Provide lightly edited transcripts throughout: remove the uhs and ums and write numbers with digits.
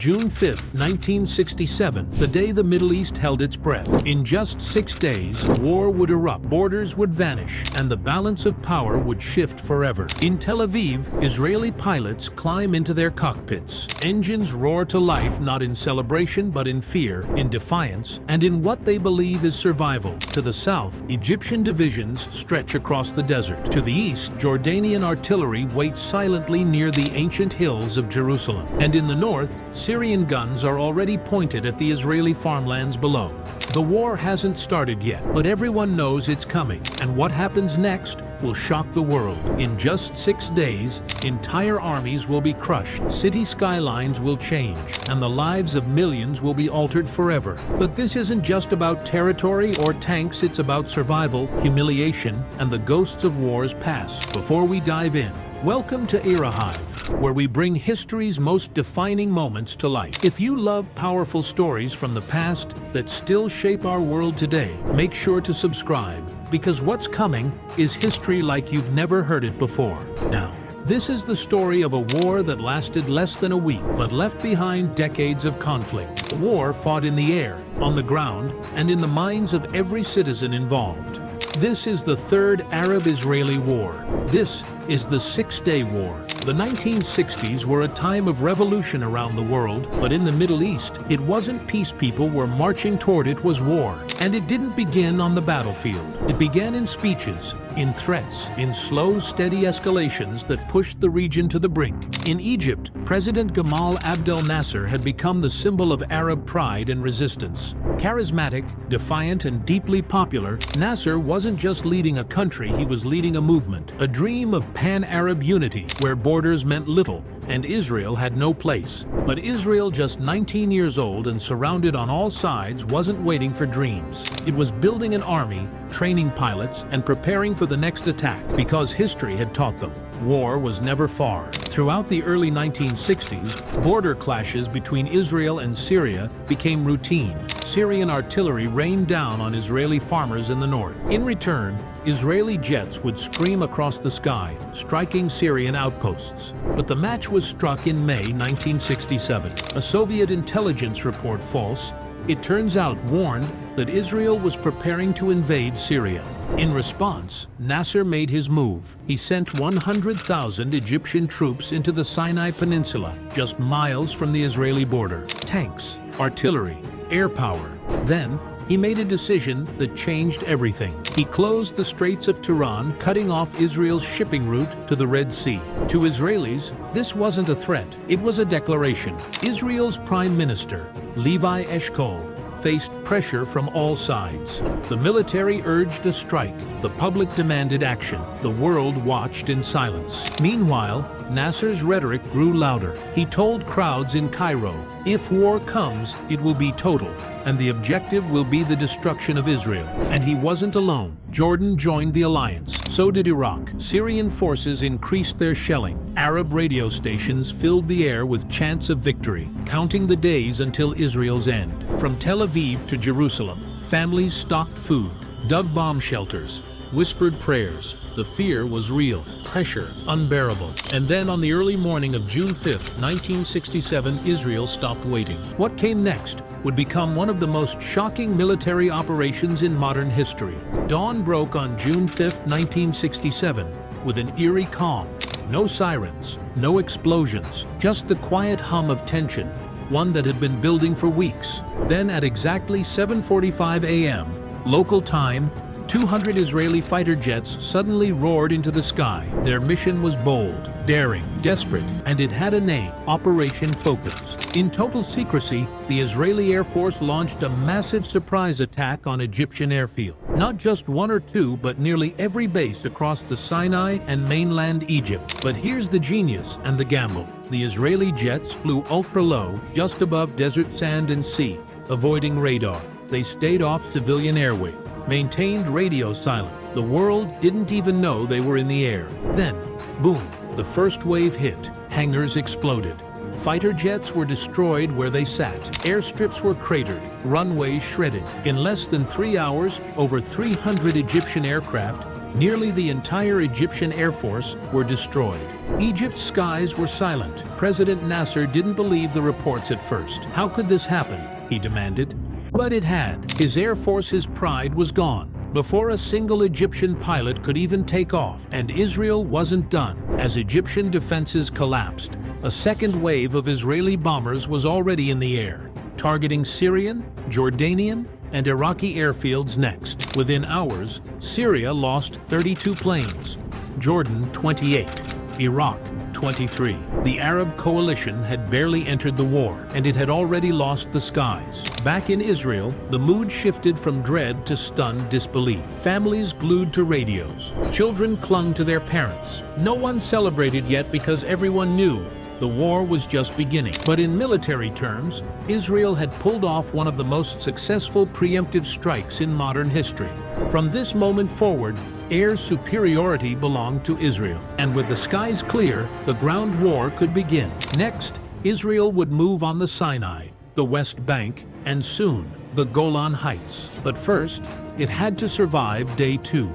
June 5, 1967, the day the Middle East held its breath. In just 6 days, war would erupt, borders would vanish, and the balance of power would shift forever. In Tel Aviv, Israeli pilots climb into their cockpits. Engines roar to life, not in celebration but in fear, in defiance, and in what they believe is survival. To the south, Egyptian divisions stretch across the desert. To the east, Jordanian artillery waits silently near the ancient hills of Jerusalem. And in the north, Syrian guns are already pointed at the Israeli farmlands below. The war hasn't started yet, but everyone knows it's coming, and what happens next will shock the world. In just 6 days, entire armies will be crushed, city skylines will change, and the lives of millions will be altered forever. But this isn't just about territory or tanks, it's about survival, humiliation, and the ghosts of wars past. Before we dive in, welcome to Erahive, where we bring history's most defining moments to life. If you love powerful stories from the past that still shape our world today, make sure to subscribe, because what's coming is history like you've never heard it before. Now, this is the story of a war that lasted less than a week, but left behind decades of conflict. A war fought in the air, on the ground, and in the minds of every citizen involved. This is the Third Arab-Israeli War. This is the Six-Day War. The 1960s were a time of revolution around the world, but in the Middle East, it wasn't peace people were marching toward, it was war. And it didn't begin on the battlefield. It began in speeches, in threats, in slow, steady escalations that pushed the region to the brink. In Egypt, President Gamal Abdel Nasser had become the symbol of Arab pride and resistance. Charismatic, defiant, and deeply popular, Nasser wasn't just leading a country, he was leading a movement, a dream of pan-Arab unity, where borders meant little, and Israel had no place. But Israel, just 19 years old and surrounded on all sides, wasn't waiting for dreams. It was building an army, training pilots, and preparing for the next attack, because history had taught them. War was never far. Throughout the early 1960s, border clashes between Israel and Syria became routine. Syrian artillery rained down on Israeli farmers in the north. In return, Israeli jets would scream across the sky, striking Syrian outposts. But the match was struck in May 1967. A Soviet intelligence report, false, it turns out, warned that Israel was preparing to invade Syria. In response, Nasser made his move. He sent 100,000 Egyptian troops into the Sinai Peninsula, just miles from the Israeli border. Tanks, artillery, air power. Then, he made a decision that changed everything. He closed the Straits of Tiran, cutting off Israel's shipping route to the Red Sea. To Israelis, this wasn't a threat, it was a declaration. Israel's Prime Minister, Levi Eshkol, faced pressure from all sides. The military urged a strike. The public demanded action. The world watched in silence. Meanwhile, Nasser's rhetoric grew louder. He told crowds in Cairo, if war comes, it will be total, and the objective will be the destruction of Israel. And he wasn't alone. Jordan joined the alliance. So did Iraq. Syrian forces increased their shelling. Arab radio stations filled the air with chants of victory, counting the days until Israel's end. From Tel Aviv to Jerusalem, families stocked food, dug bomb shelters, whispered prayers. The fear was real, pressure unbearable. And then on the early morning of June 5, 1967, Israel stopped waiting. What came next would become one of the most shocking military operations in modern history. Dawn broke on June 5, 1967, with an eerie calm. No sirens, no explosions, just the quiet hum of tension, one that had been building for weeks. Then at exactly 7:45 a.m., local time, 200 Israeli fighter jets suddenly roared into the sky. Their mission was bold, daring, desperate, and it had a name: Operation Focus. In total secrecy, the Israeli Air Force launched a massive surprise attack on Egyptian airfield. Not just one or two, but nearly every base across the Sinai and mainland Egypt. But here's the genius and the gamble. The Israeli jets flew ultra-low, just above desert sand and sea, avoiding radar. They stayed off civilian airways, maintained radio silence. The world didn't even know they were in the air. Then, boom, the first wave hit. Hangars exploded. Fighter jets were destroyed where they sat. Airstrips were cratered, runways shredded. In less than 3 hours, over 300 Egyptian aircraft Nearly the entire Egyptian Air Force were destroyed. Egypt's skies were silent. President Nasser didn't believe the reports at first. How could this happen? He demanded. But it had. His Air Force's pride was gone. Before a single Egyptian pilot could even take off, and Israel wasn't done. As Egyptian defenses collapsed, a second wave of Israeli bombers was already in the air, targeting Syrian, Jordanian, and Iraqi airfields next. Within hours, Syria lost 32 planes, Jordan 28, Iraq 23. The Arab coalition had barely entered the war, and it had already lost the skies. Back in Israel, the mood shifted from dread to stunned disbelief. Families glued to radios. Children clung to their parents. No one celebrated yet because everyone knew the war was just beginning. But in military terms, Israel had pulled off one of the most successful preemptive strikes in modern history. From this moment forward, air superiority belonged to Israel. And with the skies clear, the ground war could begin. Next, Israel would move on the Sinai, the West Bank, and soon, the Golan Heights. But first, it had to survive day 2.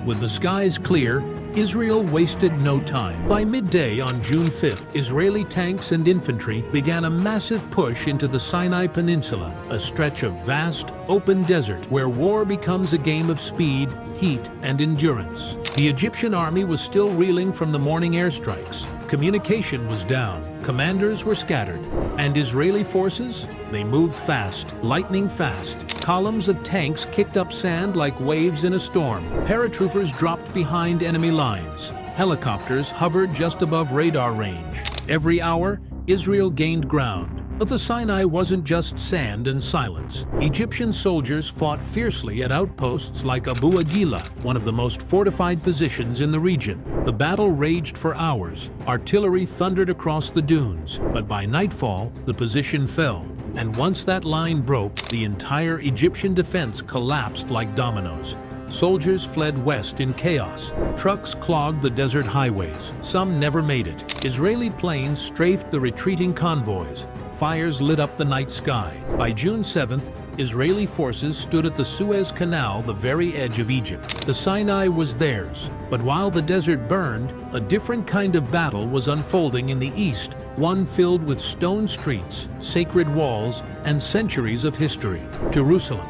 With the skies clear, Israel wasted no time. By midday on June 5th, Israeli tanks and infantry began a massive push into the Sinai Peninsula, a stretch of vast, open desert where war becomes a game of speed, heat, and endurance. The Egyptian army was still reeling from the morning airstrikes. Communication was down, commanders were scattered, and Israeli forces? They moved fast, lightning fast. Columns of tanks kicked up sand like waves in a storm. Paratroopers dropped behind enemy lines. Helicopters hovered just above radar range. Every hour, Israel gained ground. But the Sinai wasn't just sand and silence. Egyptian soldiers fought fiercely at outposts like Abu Agila, one of the most fortified positions in the region. The battle raged for hours. Artillery thundered across the dunes, but by nightfall, the position fell. And once that line broke, the entire Egyptian defense collapsed like dominoes. Soldiers fled west in chaos. Trucks clogged the desert highways. Some never made it. Israeli planes strafed the retreating convoys. Fires lit up the night sky. By June 7th, Israeli forces stood at the Suez Canal, the very edge of Egypt. The Sinai was theirs, but while the desert burned, a different kind of battle was unfolding in the east, one filled with stone streets, sacred walls, and centuries of history. Jerusalem.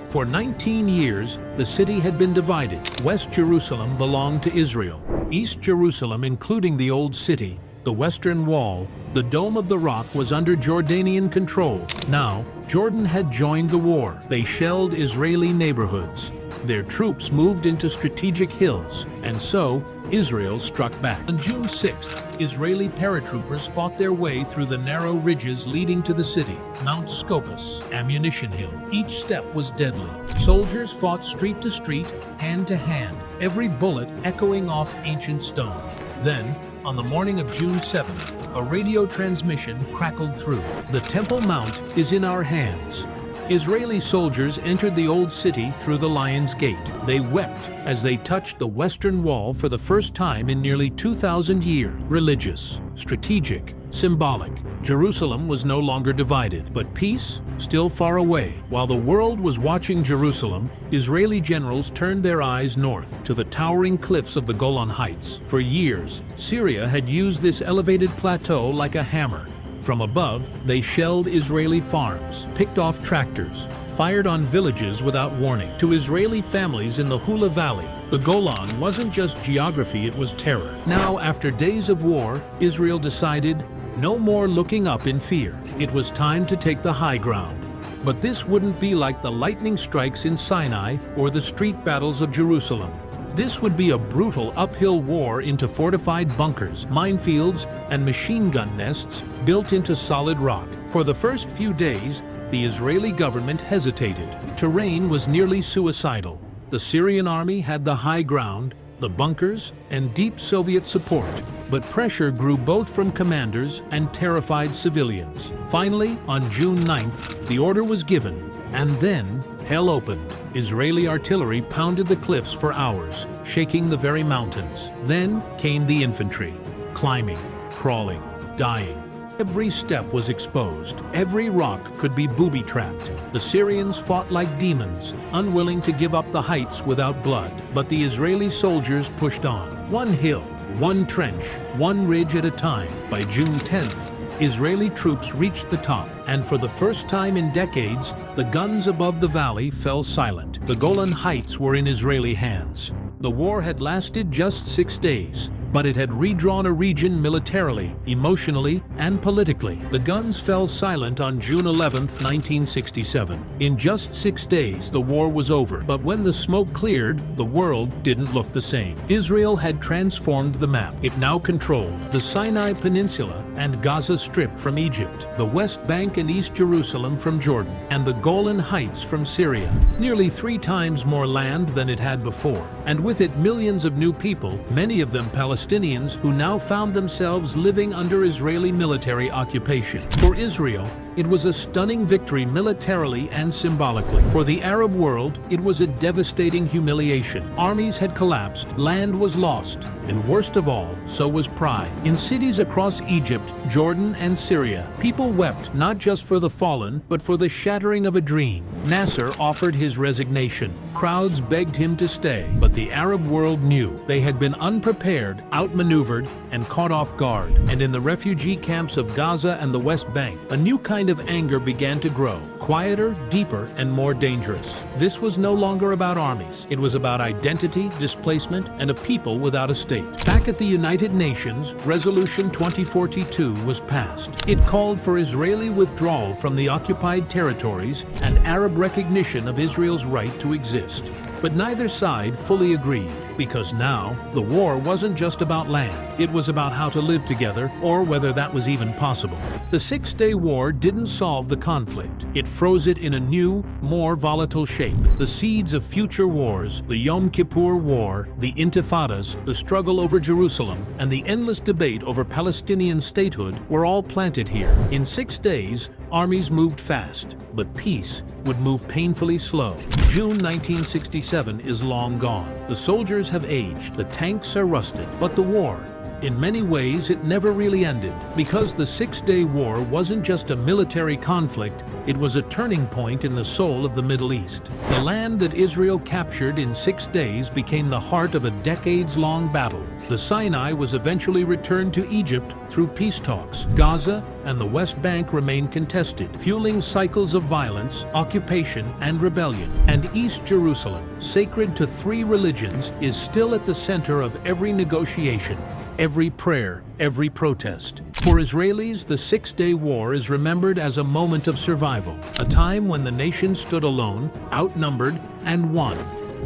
For 19 years, the city had been divided. West Jerusalem belonged to Israel. East Jerusalem, including the Old City, the Western Wall, the Dome of the Rock, was under Jordanian control. Now, Jordan had joined the war. They shelled Israeli neighborhoods. Their troops moved into strategic hills, and so Israel struck back. On June 6th, Israeli paratroopers fought their way through the narrow ridges leading to the city, Mount Scopus, Ammunition Hill. Each step was deadly. Soldiers fought street to street, hand to hand, every bullet echoing off ancient stone. Then, on the morning of June 7th, a radio transmission crackled through. The Temple Mount is in our hands. Israeli soldiers entered the old city through the Lion's Gate. They wept as they touched the Western Wall for the first time in nearly 2,000 years. Religious, strategic, symbolic. Jerusalem was no longer divided, but peace still far away. While the world was watching Jerusalem, Israeli generals turned their eyes north to the towering cliffs of the Golan Heights. For years, Syria had used this elevated plateau like a hammer. From above, they shelled Israeli farms, picked off tractors, fired on villages without warning. To Israeli families in the Hula Valley, the Golan wasn't just geography, it was terror. Now, after days of war, Israel decided no more looking up in fear. It was time to take the high ground. But this wouldn't be like the lightning strikes in Sinai or the street battles of Jerusalem. This would be a brutal uphill war into fortified bunkers, minefields, and machine gun nests built into solid rock. For the first few days, the Israeli government hesitated. Terrain was nearly suicidal. The Syrian army had the high ground, the bunkers, and deep Soviet support. But pressure grew both from commanders and terrified civilians. Finally, on June 9th, the order was given, and then hell opened. Israeli artillery pounded the cliffs for hours, shaking the very mountains. Then came the infantry, climbing, crawling, dying. Every step was exposed. Every rock could be booby-trapped. The Syrians fought like demons, unwilling to give up the heights without blood. But the Israeli soldiers pushed on. One hill, one trench, one ridge at a time. By June 10th, Israeli troops reached the top, and for the first time in decades, the guns above the valley fell silent. The Golan Heights were in Israeli hands. The war had lasted just 6 days, but it had redrawn a region militarily, emotionally, and politically. The guns fell silent on June 11, 1967. In just 6 days, the war was over. But when the smoke cleared, the world didn't look the same. Israel had transformed the map. It now controlled the Sinai Peninsula and Gaza Strip from Egypt, the West Bank and East Jerusalem from Jordan, and the Golan Heights from Syria. Nearly 3 times more land than it had before. And with it, millions of new people, many of them Palestinians, who now found themselves living under Israeli military occupation. For Israel, it was a stunning victory militarily and symbolically. For the Arab world, it was a devastating humiliation. Armies had collapsed, land was lost, and worst of all, so was pride. In cities across Egypt, Jordan, and Syria, people wept not just for the fallen, but for the shattering of a dream. Nasser offered his resignation. Crowds begged him to stay, but the Arab world knew they had been unprepared, outmaneuvered, and caught off guard. And in the refugee camps of Gaza and the West Bank, a new kind of anger began to grow. Quieter, deeper, and more dangerous. This was no longer about armies. It was about identity, displacement, and a people without a state. Back at the United Nations, Resolution 2042 was passed. It called for Israeli withdrawal from the occupied territories and Arab recognition of Israel's right to exist. But neither side fully agreed, because now the war wasn't just about land. It was about how to live together, or whether that was even possible. The 6-day war didn't solve the conflict. It froze it in a new, more volatile shape. The seeds of future wars, the Yom Kippur War, the Intifadas, the struggle over Jerusalem, and the endless debate over Palestinian statehood were all planted here. In 6 days, armies moved fast, but peace would move painfully slow. June 1967 is long gone. The soldiers have aged, the tanks are rusted, but the war, in many ways, it never really ended. Because the 6-day war wasn't just a military conflict, it was a turning point in the soul of the Middle East. The land that Israel captured in 6 days became the heart of a decades-long battle. The Sinai was eventually returned to Egypt through peace talks. Gaza and the West Bank remained contested, fueling cycles of violence, occupation, and rebellion. And East Jerusalem, sacred to 3 religions, is still at the center of every negotiation, every prayer, every protest. For Israelis, the 6-day war is remembered as a moment of survival, a time when the nation stood alone, outnumbered, and won.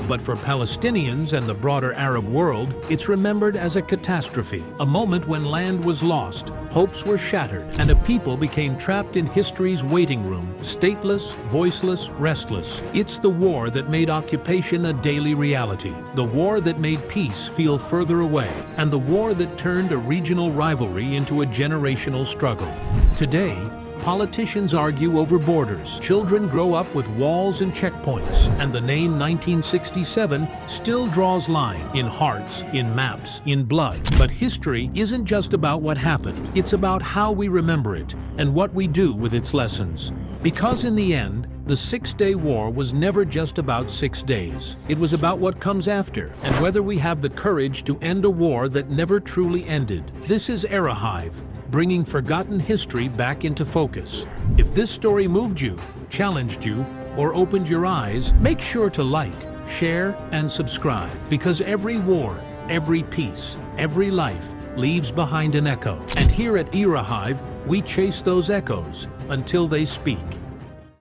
But for Palestinians and the broader Arab world, it's remembered as a catastrophe, a moment when land was lost, hopes were shattered, and a people became trapped in history's waiting room, stateless, voiceless, restless. It's the war that made occupation a daily reality, the war that made peace feel further away, and the war that turned a regional rivalry into a generational struggle. Today, politicians argue over borders, children grow up with walls and checkpoints, and the name 1967 still draws line in hearts, in maps, in blood. But history isn't just about what happened, it's about how we remember it and what we do with its lessons. Because in the end, the 6-day war was never just about 6 days. It was about what comes after, and whether we have the courage to end a war that never truly ended. This is Erahive, bringing forgotten history back into focus. If this story moved you, challenged you, or opened your eyes, make sure to like, share, and subscribe, because every war, every peace, every life leaves behind an echo. And here at Erahive, we chase those echoes until they speak.